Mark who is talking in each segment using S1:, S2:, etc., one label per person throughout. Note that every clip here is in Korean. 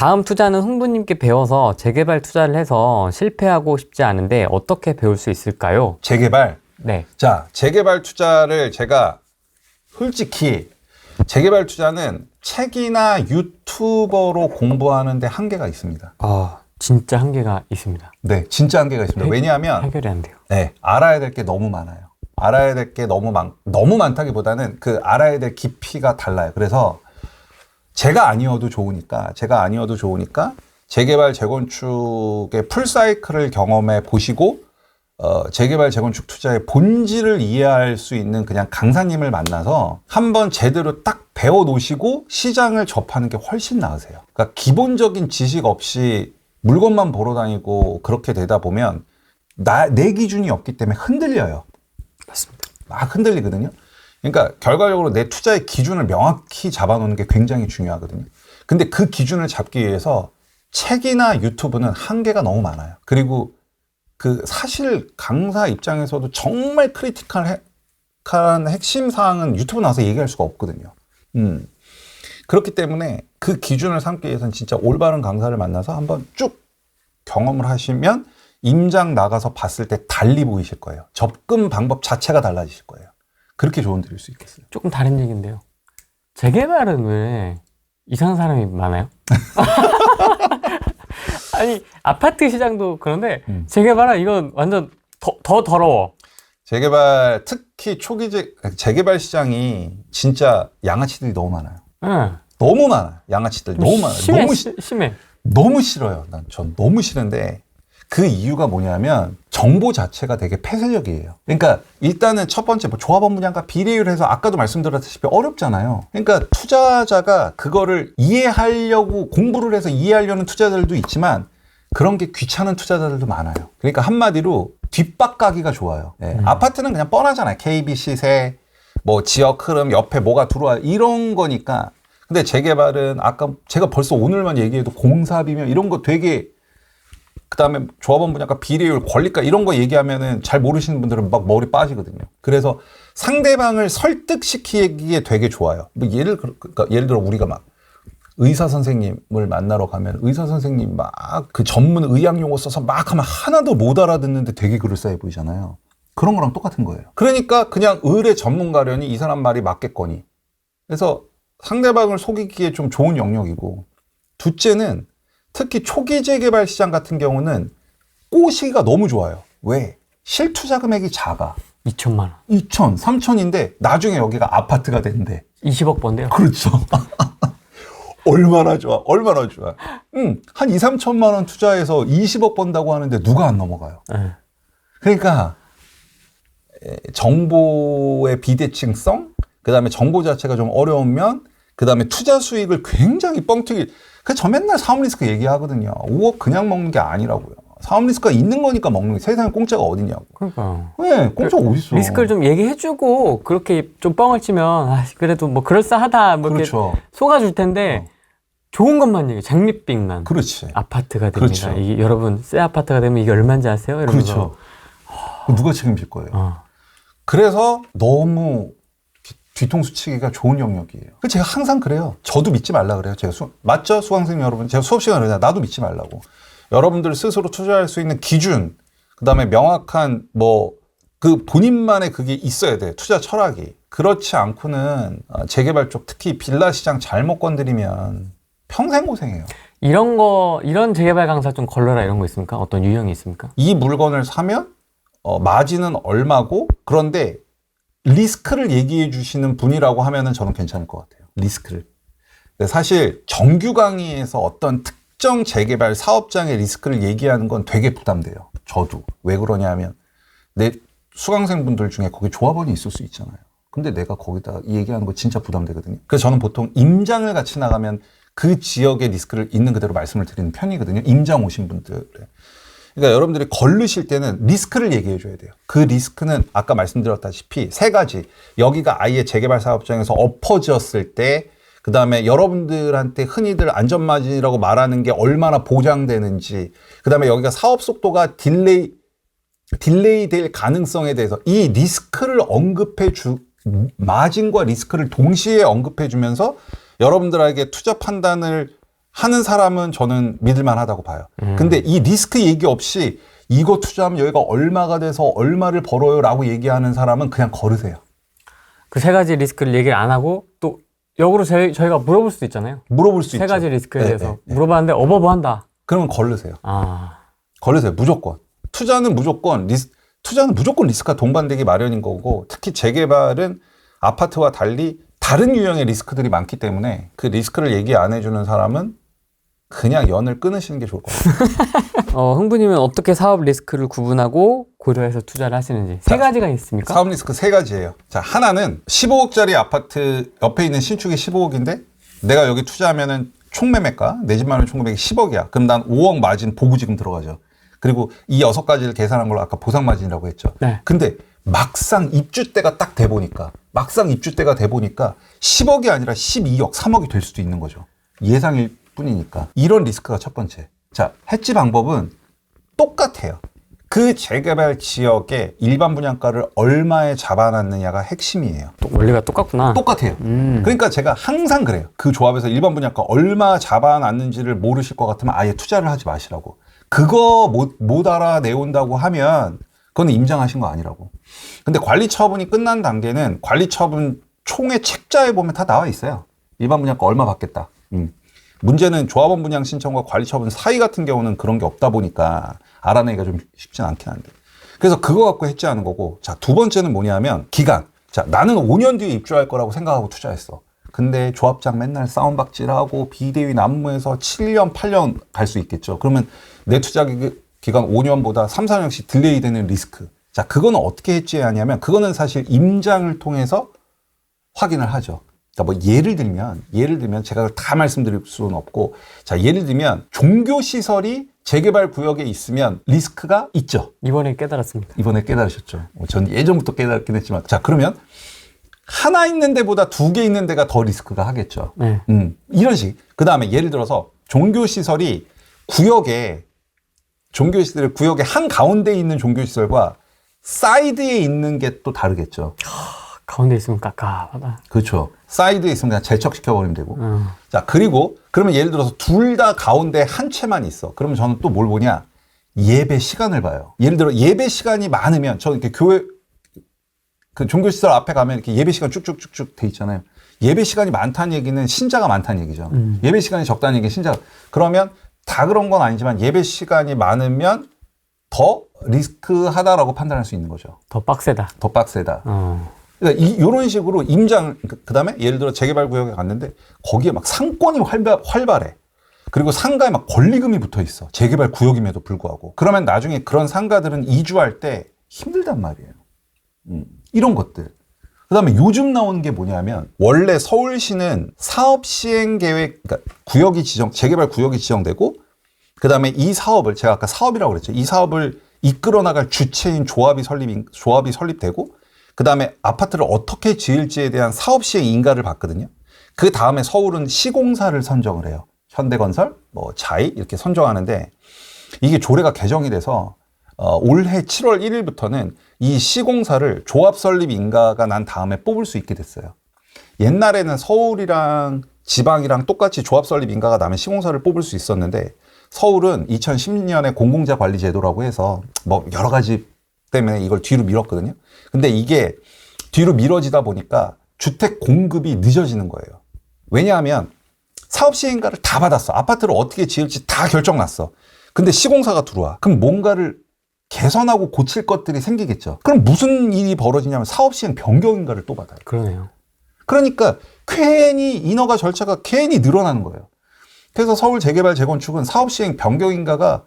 S1: 다음 투자는 흥부님께 배워서 재개발 투자를 해서 실패하고 싶지 않은데 어떻게 배울 수 있을까요?
S2: 재개발.
S1: 네.
S2: 자, 재개발 투자를 제가 솔직히 재개발 투자는 책이나 유튜버로 공부하는데 한계가 있습니다.
S1: 진짜 한계가 있습니다.
S2: 네, 진짜 한계가 있습니다. 왜냐하면
S1: 해결이 안 돼요.
S2: 네, 알아야 될 게 너무 많아요. 알아야 될 게 너무 많다기보다는 그 알아야 될 깊이가 달라요. 그래서 제가 아니어도 좋으니까 재개발, 재건축의 풀사이클을 경험해 보시고 재개발, 재건축 투자의 본질을 이해할 수 있는 그냥 강사님을 만나서 한번 제대로 딱 배워 놓으시고 시장을 접하는 게 훨씬 나으세요. 그러니까 기본적인 지식 없이 물건만 보러 다니고 그렇게 되다 보면 내 기준이 없기 때문에 흔들려요.
S1: 맞습니다.
S2: 막 흔들리거든요. 그러니까 결과적으로 내 투자의 기준을 명확히 잡아놓는 게 굉장히 중요하거든요. 근데 그 기준을 잡기 위해서 책이나 유튜브는 한계가 너무 많아요. 그리고 그 사실 강사 입장에서도 정말 크리티컬한 핵심 사항은 유튜브 나와서 얘기할 수가 없거든요. 그렇기 때문에 그 기준을 삼기 위해서는 진짜 올바른 강사를 만나서 한번 쭉 경험을 하시면 임장 나가서 봤을 때 달리 보이실 거예요. 접근 방법 자체가 달라지실 거예요. 그렇게 조언 드릴 수 있겠어요.
S1: 조금 다른 얘기인데요. 재개발은 왜 이상한 사람이 많아요? 아니, 아파트 시장도 그런데 재개발은 이건 완전 더 더러워.
S2: 재개발, 특히 초기 재개발 시장이 진짜 양아치들이 너무 많아요.
S1: 응.
S2: 너무 많아요. 양아치들 너무 많아요.
S1: 심해.
S2: 너무 싫어요. 전 너무 싫은데 그 이유가 뭐냐면 정보 자체가 되게 폐쇄적이에요. 그러니까 일단은 첫 번째 조합원 분양가 비례율해서 아까도 말씀드렸다시피 어렵잖아요. 그러니까 투자자가 그거를 이해하려고 공부를 해서 이해하려는 투자자들도 있지만 그런 게 귀찮은 투자자들도 많아요. 그러니까 한마디로 뒷박 가기가 좋아요. 네. 아파트는 그냥 뻔하잖아요. KB시세, 뭐 지역 흐름, 옆에 뭐가 들어와 이런 거니까. 근데 재개발은 아까 제가 벌써 오늘만 얘기해도 공사비면 이런 거 되게 그 다음에 조합원 분양가 비례율, 권리가 이런 거 얘기하면은 잘 모르시는 분들은 막 머리 빠지거든요. 그래서 상대방을 설득시키기에 되게 좋아요. 뭐 그러니까 예를 들어 우리가 막 의사 선생님을 만나러 가면 의사 선생님 막 그 전문 의학 용어 써서 막 하면 하나도 못 알아듣는데 되게 그럴싸해 보이잖아요. 그런 거랑 똑같은 거예요. 그러니까 그냥 의뢰 전문가려니 이 사람 말이 맞겠거니. 그래서 상대방을 속이기에 좀 좋은 영역이고, 둘째는 특히 초기 재개발 시장 같은 경우는 꼬시기가 너무 좋아요. 왜? 실투자 금액이 작아.
S1: 2천만 원.
S2: 2천, 3천인데 나중에 여기가 아파트가 된대.
S1: 20억 번대요.
S2: 그렇죠. 얼마나 좋아. 얼마나 좋아. 한 2, 3천만 원 투자해서 20억 번다고 하는데 누가 안 넘어가요.
S1: 네.
S2: 그러니까 정보의 비대칭성, 그 다음에 정보 자체가 좀 어려우면, 그 다음에 투자 수익을 굉장히 뻥튀기. 저 맨날 사업 리스크 얘기하거든요. 5억 그냥 먹는 게 아니라고요. 사업 리스크가 있는 거니까 먹는 게, 세상에 공짜가 어디냐고.
S1: 그러니까.
S2: 네, 공짜가 어딨어.
S1: 리스크를 좀 얘기해주고 그렇게 좀 뻥을 치면 그래도 뭐 그럴싸하다 뭐
S2: 그렇죠.
S1: 이렇게 속아줄 텐데 좋은 것만 얘기해. 장밋빛만.
S2: 그렇지.
S1: 아파트가 됩니다.
S2: 그렇죠.
S1: 이게 여러분 새 아파트가 되면 이게 얼마인지 아세요? 이러면서.
S2: 그렇죠. 누가 책임질 거예요. 그래서 너무 뒤통수 치기가 좋은 영역이에요. 제가 항상 그래요. 저도 믿지 말라 그래요. 맞죠? 수강생 여러분. 제가 수업 시간에 그러잖아요. 나도 믿지 말라고. 여러분들 스스로 투자할 수 있는 기준, 그 다음에 명확한 그 본인만의 그게 있어야 돼요. 투자 철학이. 그렇지 않고는 재개발 쪽, 특히 빌라 시장 잘못 건드리면 평생 고생해요.
S1: 이런 재개발 강사 좀 걸러라 이런 거 있습니까? 어떤 유형이 있습니까? 이
S2: 물건을 사면 마진은 얼마고, 그런데 리스크를 얘기해 주시는 분이라고 하면은 저는 괜찮을 것 같아요. 리스크를. 사실 정규 강의에서 어떤 특정 재개발 사업장의 리스크를 얘기하는 건 되게 부담돼요. 저도. 왜 그러냐면 내 수강생분들 중에 거기 조합원이 있을 수 있잖아요. 근데 내가 거기다 얘기하는 거 진짜 부담되거든요. 그래서 저는 보통 임장을 같이 나가면 그 지역의 리스크를 있는 그대로 말씀을 드리는 편이거든요. 임장 오신 분들. 그러니까 여러분들이 걸르실 때는 리스크를 얘기해 줘야 돼요. 그 리스크는 아까 말씀드렸다시피 세 가지. 여기가 아예 재개발 사업장에서 엎어졌을 때, 그 다음에 여러분들한테 흔히들 안전마진이라고 말하는 게 얼마나 보장되는지, 그 다음에 여기가 사업 속도가 딜레이 될 가능성에 대해서 이 리스크를 마진과 리스크를 동시에 언급해 주면서 여러분들에게 투자 판단을 하는 사람은 저는 믿을만하다고 봐요. 근데 이 리스크 얘기 없이 이거 투자하면 여기가 얼마가 돼서 얼마를 벌어요라고 얘기하는 사람은 그냥 걸으세요.
S1: 그 세 가지 리스크를 얘기를 안 하고 또 역으로 저희가 물어볼 수도 있잖아요.
S2: 물어볼 수
S1: 세
S2: 있죠.
S1: 가지 리스크에
S2: 네,
S1: 대해서
S2: 네.
S1: 물어봤는데 어버버한다.
S2: 그러면 걸르세요.
S1: 아,
S2: 걸으세요. 무조건. 투자는 무조건 리스크가 동반되기 마련인 거고, 특히 재개발은 아파트와 달리 다른 유형의 리스크들이 많기 때문에 그 리스크를 얘기 안 해주는 사람은 그냥 연을 끊으시는 게 좋을 것 같아요.
S1: 흥부님은 어떻게 사업 리스크를 구분하고 고려해서 투자를 하시는지 세 가지가 있습니까?
S2: 사업 리스크 세 가지예요. 자, 하나는 15억짜리 아파트 옆에 있는 신축이 15억인데 내가 여기 투자하면은 총매매가 내 집 마련 총매매가 10억이야. 그럼 난 5억 마진 보부지금 들어가죠. 그리고 이 6가지를 계산한 걸로 아까 보상 마진이라고 했죠.
S1: 네.
S2: 근데 막상 입주 때가 딱 돼 보니까 10억이 아니라 12억, 3억이 될 수도 있는 거죠. 예상일 뿐이니까. 이런 리스크가 첫 번째. 자, 해지 방법은 똑같아요. 그 재개발 지역의 일반 분양가를 얼마에 잡아놨느냐가 핵심이에요.
S1: 원리가 똑같구나.
S2: 똑같아요. 그러니까 제가 항상 그래요. 그 조합에서 일반 분양가 얼마 잡아놨는지를 모르실 것 같으면 아예 투자를 하지 마시라고. 그거 못 알아내온다고 하면 그건 임장하신 거 아니라고. 근데 관리 처분이 끝난 단계는 관리 처분 총의 책자에 보면 다 나와 있어요. 일반 분양가 얼마 받겠다. 문제는 조합원 분양 신청과 관리 처분 사이 같은 경우는 그런 게 없다 보니까 알아내기가 좀 쉽진 않긴 한데. 그래서 그거 갖고 해지하는 거고. 자, 두 번째는 뭐냐면 기간. 자, 나는 5년 뒤에 입주할 거라고 생각하고 투자했어. 근데 조합장 맨날 싸움박질하고 비대위 난무해서 7년, 8년 갈 수 있겠죠. 그러면 내 투자 기간 5년보다 3, 4년씩 딜레이 되는 리스크. 자, 그거는 어떻게 해지해야 하냐면 그거는 사실 임장을 통해서 확인을 하죠. 그러니까 뭐 예를 들면 제가 다 말씀드릴 수는 없고, 자, 예를 들면 종교시설이 재개발 구역에 있으면 리스크가 있죠.
S1: 이번에 깨달았습니다.
S2: 이번에 깨달으셨죠. 전 예전부터 깨달았긴 했지만, 자, 그러면 하나 있는 데보다 2개 있는 데가 더 리스크가 하겠죠.
S1: 네.
S2: 이런 식. 그 다음에 예를 들어서 종교시설이 구역에 한 가운데 있는 종교시설과 사이드에 있는 게 또 다르겠죠.
S1: 가운데 있으면 깝깝하다.
S2: 그렇죠. 사이드에 있으면 그냥 재척시켜버리면 되고. 자, 그리고 그러면 예를 들어서 둘 다 가운데 한 채만 있어. 그러면 저는 또 뭘 보냐? 예배 시간을 봐요. 예를 들어 예배 시간이 많으면 저는 이렇게 그 종교시설 앞에 가면 이렇게 예배 시간 쭉쭉쭉쭉 돼 있잖아요. 예배 시간이 많다는 얘기는 신자가 많다는 얘기죠. 예배 시간이 적다는 얘기는 신자가. 그러면 다 그런 건 아니지만 예배 시간이 많으면 더 리스크하다라고 판단할 수 있는 거죠.
S1: 더 빡세다.
S2: 더 빡세다. 그러니까 이런 식으로 임장, 그 다음에 예를 들어 재개발 구역에 갔는데 거기에 막 상권이 활발해. 그리고 상가에 막 권리금이 붙어 있어. 재개발 구역임에도 불구하고. 그러면 나중에 그런 상가들은 이주할 때 힘들단 말이에요. 이런 것들. 그 다음에 요즘 나오는 게 뭐냐면 원래 서울시는 사업 시행 계획, 그러니까 재개발 구역이 지정되고 그 다음에 이 사업을 제가 아까 사업이라고 그랬죠. 이 사업을 이끌어 나갈 주체인 조합이 설립되고 그 다음에 아파트를 어떻게 지을지에 대한 사업 시행 인가를 받거든요. 그 다음에 서울은 시공사를 선정을 해요. 현대건설, 뭐 자이 이렇게 선정하는데 이게 조례가 개정이 돼서 올해 7월 1일부터는 이 시공사를 조합 설립 인가가 난 다음에 뽑을 수 있게 됐어요. 옛날에는 서울이랑 지방이랑 똑같이 조합 설립 인가가 나면 시공사를 뽑을 수 있었는데 서울은 2010년에 공공자 관리 제도라고 해서 뭐 여러 가지 때문에 이걸 뒤로 미뤘거든요. 근데 이게 뒤로 미뤄지다 보니까 주택 공급이 늦어지는 거예요. 왜냐하면 사업 시행가를 다 받았어. 아파트를 어떻게 지을지 다 결정났어. 근데 시공사가 들어와. 그럼 뭔가를 개선하고 고칠 것들이 생기겠죠. 그럼 무슨 일이 벌어지냐면 사업 시행 변경인가를 또 받아요.
S1: 그러네요.
S2: 그러니까 괜히 인허가 절차가 괜히 늘어나는 거예요. 그래서 서울 재개발 재건축은 사업 시행 변경인가가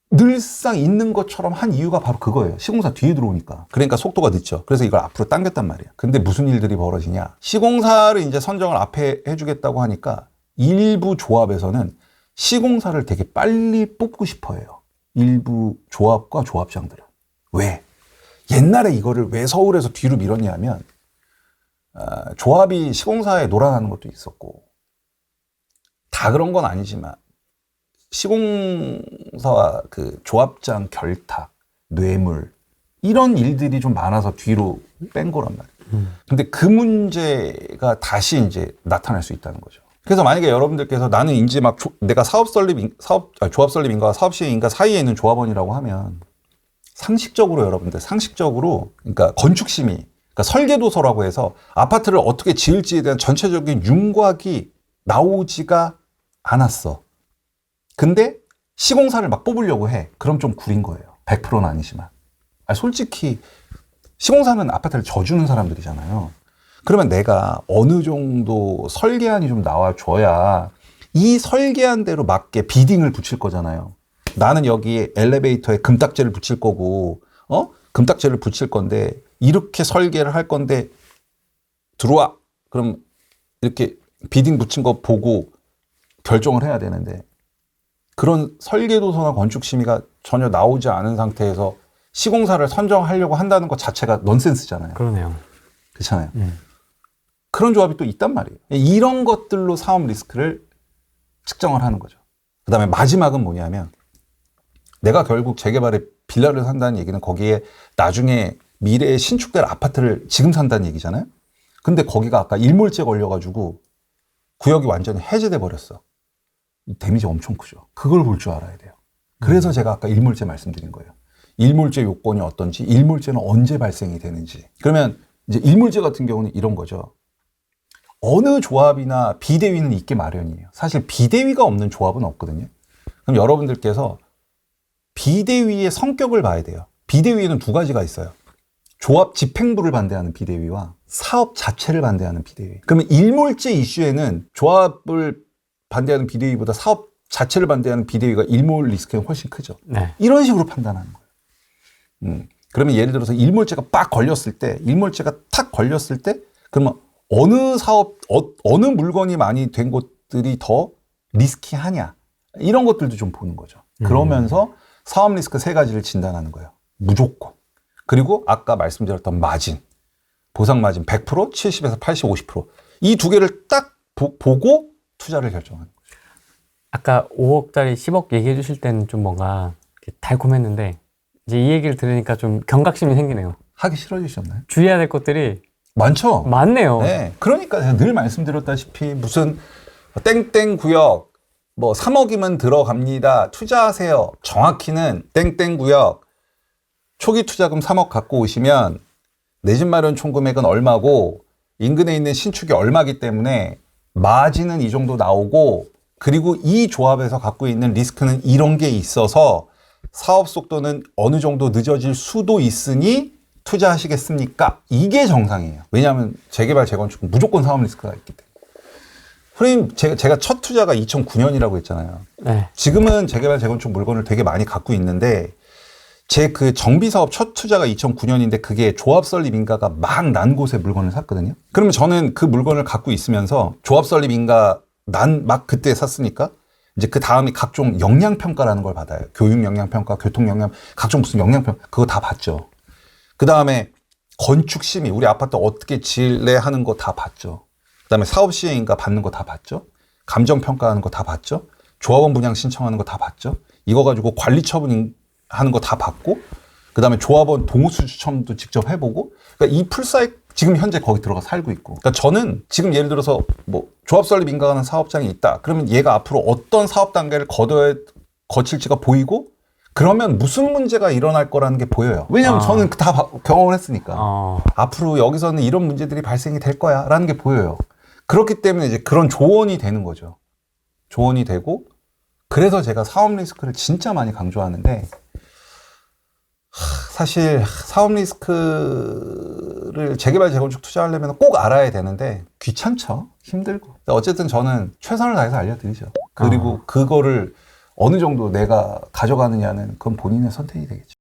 S2: 늘상 있는 것처럼 한 이유가 바로 그거예요. 시공사 뒤에 들어오니까. 그러니까 속도가 늦죠. 그래서 이걸 앞으로 당겼단 말이에요. 근데 무슨 일들이 벌어지냐. 시공사를 이제 선정을 앞에 해주겠다고 하니까 일부 조합에서는 시공사를 되게 빨리 뽑고 싶어 해요. 일부 조합과 조합장들은. 왜? 옛날에 이거를 왜 서울에서 뒤로 밀었냐 하면 조합이 시공사에 놀아나는 것도 있었고 다 그런 건 아니지만 시공사와 그 조합장 결탁, 뇌물 이런 일들이 좀 많아서 뒤로 뺀 거란 말이에요. 근데 그 문제가 다시 이제 나타날 수 있다는 거죠. 그래서 만약에 여러분들께서 나는 이제 막 내가 조합 설립인가 사업 시행인가 사이에 있는 조합원이라고 하면 상식적으로 여러분들 상식적으로 그러니까 건축심의 그러니까 설계도서라고 해서 아파트를 어떻게 지을지에 대한 전체적인 윤곽이 나오지가 않았어. 근데 시공사를 막 뽑으려고 해. 그럼 좀 구린 거예요. 100%는 아니지만. 솔직히 시공사는 아파트를 져주는 사람들이잖아요. 그러면 내가 어느 정도 설계안이 좀 나와줘야 이 설계안대로 맞게 비딩을 붙일 거잖아요. 나는 여기에 엘리베이터에 금딱지를 붙일 거고, 금딱지를 붙일 건데, 이렇게 설계를 할 건데, 들어와! 그럼 이렇게 비딩 붙인 거 보고 결정을 해야 되는데, 그런 설계도서나 건축심의가 전혀 나오지 않은 상태에서 시공사를 선정하려고 한다는 것 자체가 넌센스잖아요.
S1: 그러네요.
S2: 그렇잖아요. 그런 조합이 또 있단 말이에요. 이런 것들로 사업 리스크를 측정을 하는 거죠. 그 다음에 마지막은 뭐냐면 내가 결국 재개발에 빌라를 산다는 얘기는 거기에 나중에 미래에 신축될 아파트를 지금 산다는 얘기잖아요. 근데 거기가 아까 일몰제 걸려가지고 구역이 완전히 해제돼 버렸어. 데미지 엄청 크죠. 그걸 볼 줄 알아야 돼요. 그래서 제가 아까 일몰제 말씀드린 거예요. 일몰제 요건이 어떤지, 일몰제는 언제 발생이 되는지. 그러면 이제 일몰제 같은 경우는 이런 거죠. 어느 조합이나 비대위는 있게 마련이에요. 사실 비대위가 없는 조합은 없거든요. 그럼 여러분들께서 비대위의 성격을 봐야 돼요. 비대위에는 두 가지가 있어요. 조합 집행부를 반대하는 비대위와 사업 자체를 반대하는 비대위. 그러면 일몰제 이슈에는 조합을 반대하는 비대위보다 사업 자체를 반대하는 비대위가 일몰 리스크가 훨씬 크죠.
S1: 네.
S2: 이런 식으로 판단하는 거예요. 그러면 예를 들어서 일몰제가 딱 걸렸을 때, 일몰제가 탁 걸렸을 때, 그러면 어느 사업, 어느 물건이 많이 된 곳들이 더 리스키하냐. 이런 것들도 좀 보는 거죠. 그러면서 사업 리스크 세 가지를 진단하는 거예요. 무조건. 그리고 아까 말씀드렸던 마진. 보상 마진 100%, 70에서 80, 50%. 이 두 개를 딱 보고 투자를 결정하는 거죠.
S1: 아까 5억짜리 10억 얘기해 주실 때는 좀 뭔가 달콤했는데 이제 이 얘기를 들으니까 좀 경각심이 생기네요.
S2: 하기 싫어지셨나요?
S1: 주의해야 될 것들이
S2: 많죠?
S1: 많네요.
S2: 네. 그러니까 제가 늘 말씀드렸다시피 무슨 땡땡 구역 뭐 3억이면 들어갑니다. 투자하세요. 정확히는 땡땡 구역 초기 투자금 3억 갖고 오시면 내 집 마련 총 금액은 얼마고 인근에 있는 신축이 얼마기 때문에 마진은 이 정도 나오고 그리고 이 조합에서 갖고 있는 리스크는 이런 게 있어서 사업 속도는 어느 정도 늦어질 수도 있으니 투자하시겠습니까? 이게 정상이에요. 왜냐하면 재개발, 재건축은 무조건 사업 리스크가 있기 때문에. 프레임 제가 첫 투자가 2009년이라고 했잖아요.
S1: 네.
S2: 지금은 재개발, 재건축 물건을 되게 많이 갖고 있는데 제 그 정비사업 첫 투자가 2009년인데 그게 조합 설립 인가가 막 난 곳에 물건을 샀거든요. 그러면 저는 그 물건을 갖고 있으면서 조합 설립 인가 막 그때 샀으니까 이제 그 다음에 각종 영향평가라는 걸 받아요. 교육 영향평가, 교통 영향, 각종 무슨 영향평가 그거 다 봤죠. 그 다음에 건축 심의, 우리 아파트 어떻게 지을래 하는 거 다 봤죠. 그 다음에 사업 시행인가 받는 거 다 봤죠. 감정 평가하는 거 다 봤죠. 조합원 분양 신청하는 거 다 봤죠. 이거 가지고 관리 처분 하는 거 다 봤고, 그 다음에 조합원 동호수 추첨도 직접 해보고, 그러니까 이 풀사이 지금 현재 거기 들어가 살고 있고. 그러니까 저는 지금 예를 들어서 뭐 조합 설립 인가하는 사업장이 있다. 그러면 얘가 앞으로 어떤 사업 단계를 거칠지가 보이고, 그러면 무슨 문제가 일어날 거라는 게 보여요. 왜냐하면 저는 다 경험을 했으니까. 앞으로 여기서는 이런 문제들이 발생이 될 거야 라는 게 보여요. 그렇기 때문에 이제 그런 조언이 되는 거죠. 조언이 되고 그래서 제가 사업 리스크를 진짜 많이 강조하는데 사실 사업 리스크를 재개발, 재건축 투자하려면 꼭 알아야 되는데 귀찮죠. 힘들고. 어쨌든 저는 최선을 다해서 알려드리죠. 그리고 그거를 어느 정도 내가 가져가느냐는 그건 본인의 선택이 되겠죠.